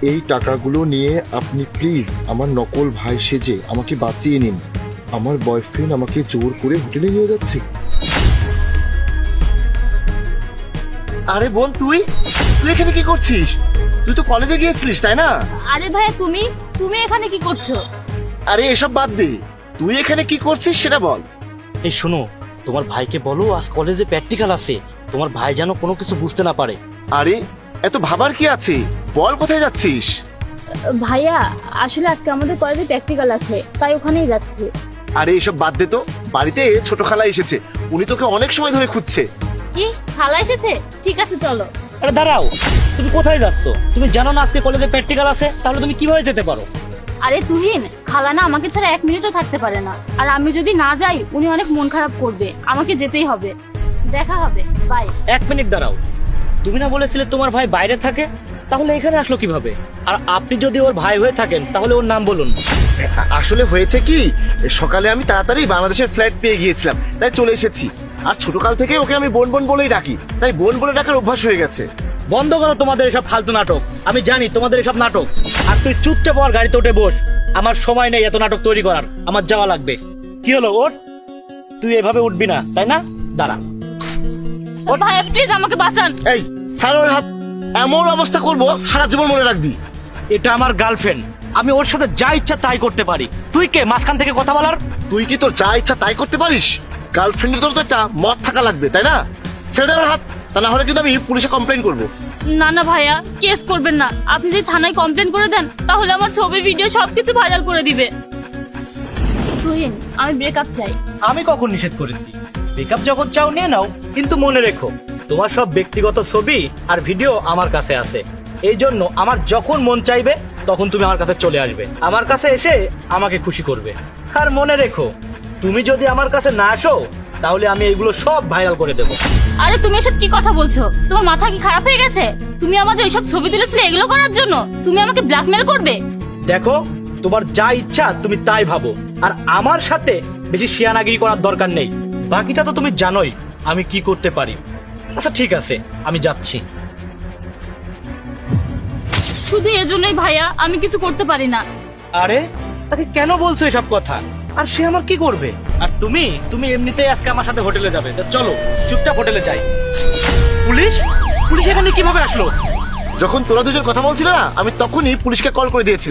এই টাকাগুলো নিয়ে আপনি প্লিজ আমার নকল ভাই সেজে আমাকে বাঁচিয়ে নিন। আমার বয়ফ্রেন্ড আমাকে জোর করে হোটেলে নিয়ে যাচ্ছে। আরে বোন, তুই এখানে কি করছিস? তুই তো কলেজে গিয়েছিলিস তাই না? আরে ভাইয়া তুমি তুমি এখানে কি করছো? আরে এসব বাদ দে, তুই এখানে কি করছিস সেটা বল। এই শোনো, তোমার ভাইকে বলো আজ কলেজে প্র্যাকটিক্যাল আছে, তোমার ভাই যেন কোনো কিছু বুঝতে না পারে। আরে এত ভাবার কি আছে, বল কোথায় যাচ্ছিস? ভাইয়া আসলে আজকে আমাদের কলেজে প্র্যাকটিক্যাল আছে, তাই ওখানেই যাচ্ছি। আরে এসব বাদ দে তো, বাড়িতে ছোট খালা এসেছে, উনি তোকে অনেক সময় ধরে খুঁজছে। কি খালা এসেছে? ঠিক আছে চলো। আরে দাঁড়াও, তুমি কোথায় যাচ্ছ? তুমি জানো না আজকে কলেজে প্র্যাকটিক্যাল আছে, তাহলে তুমি কিভাবে যেতে পারো? আরে তুহিন, খালা না আমাকে ছাড়া 1 মিনিটও থাকতে পারে না, আর আমি যদি না যাই উনি অনেক মন খারাপ করবে। আমাকে যেতেই হবে। দেখা হবে, বাই। 1 মিনিট দাঁড়াও, তুমি না বলেছিলে তোমার ভাই বাইরে থাকে, তাহলে এখানে আসলো কিভাবে? আর আপনি যদি ওর ভাই হয়ে থাকেন তাহলে ওর নাম বলুন। আসলে হয়েছে কি, সকালে আমি তাড়াতাড়ি বাংলাদেশের ফ্লাইট পেয়ে গিয়েছিলাম, তাই চলে এসেছি। আর ছোটকাল থেকে ওকে আমি বোন বোন বলেই ডাকি, তাই বোন বলে ডাকার অভ্যাস হয়ে গেছে। বন্ধ করো তোমাদের এসব ফালতু নাটক, আমি জানি তোমাদের এসব নাটক। আর তুই চুপচাপ আর গাড়িতে উঠে বস, আমার সময় নেই এত নাটক তৈরি করার, আমার যাওয়া লাগবে। কি হলো ওর? তুই এভাবে উঠবি না তাই না? দাঁড়া। ভাইয়া প্লিজ আমাকে বাঁচান। এই ছাড় ওর হাত, এমন অবস্থা করবো সারা জীবন মনে রাখবি। এটা আমার গার্লফ্রেন্ড, আমি ওর সাথে যা ইচ্ছা তাই করতে পারি। তুই কে মাঝখান থেকে কথা বলার? তুই কি তোর যা ইচ্ছা তাই করতে পারিস? গার্লফ্রেন্ডের তোর তো একটা মত থাকা লাগবে তাই না? ছেড়ে দে ওর হাত, তা না হলে কিন্তু আমি পুলিশে কমপ্লেন করবো। না না ভাইয়া, কেস করবেন না। আপনি যদি থানায় কমপ্লেন করে দেন তাহলে আমার ছবি ভিডিও সবকিছু ভাইরাল করে দিবে। তুহিন, আমি ব্রেকআপ চাই। আমি কখন নিষেধ করেছি? ব্রেকআপ যখন চাও নিয়ে নাও, কিন্তু মনে রেখো তোমার সব ব্যক্তিগত ছবি আর ভিডিও আমার কাছে আছে। এই জন্য আমার যখন মন চাইবে তখন তুমি আমার কাছে চলে আসবে, আমার কাছে এসে আমাকে খুশি করবে। আর মনে রেখো, তুমি যদি আমার কাছে না আসো তাহলে আমি এগুলো সব ভাইরাল করে দেবো। আরে তুমি এসব কি কথা বলছো? তোমার মাথা কি খারাপ হয়ে গেছে? তুমি আমাদের এইসব ছবি তুলেছিলে এগুলো করার জন্য? তুমি আমাকে ব্ল্যাকমেল করবে? দেখো, তোমার যা ইচ্ছা তুমি তাই ভাবো, আর আমার সাথে বেশি শিয়ানাগিরি করার দরকার নেই। বাকিটা তো তুমি জানোই আমি কি করতে পারি। আচ্ছা ঠিক আছে, আমি যাচ্ছি। শুধু এজন্যই ভাইয়া আমি কিছু করতে পারি না। আরে তাকে কেন বলছো এসব কথা? আর সে আমার কি করবে? আর তুমি তুমি এমনিতেই আজকে আমার সাথে হোটেলে যাবে, তো চলো চুপচাপ হোটেলে যাই। পুলিশ? পুলিশ এখানে কিভাবে আসলো? যখন তোরা দুজন কথা বলছিলে না, আমি তখনই পুলিশকে কল করে দিয়েছি।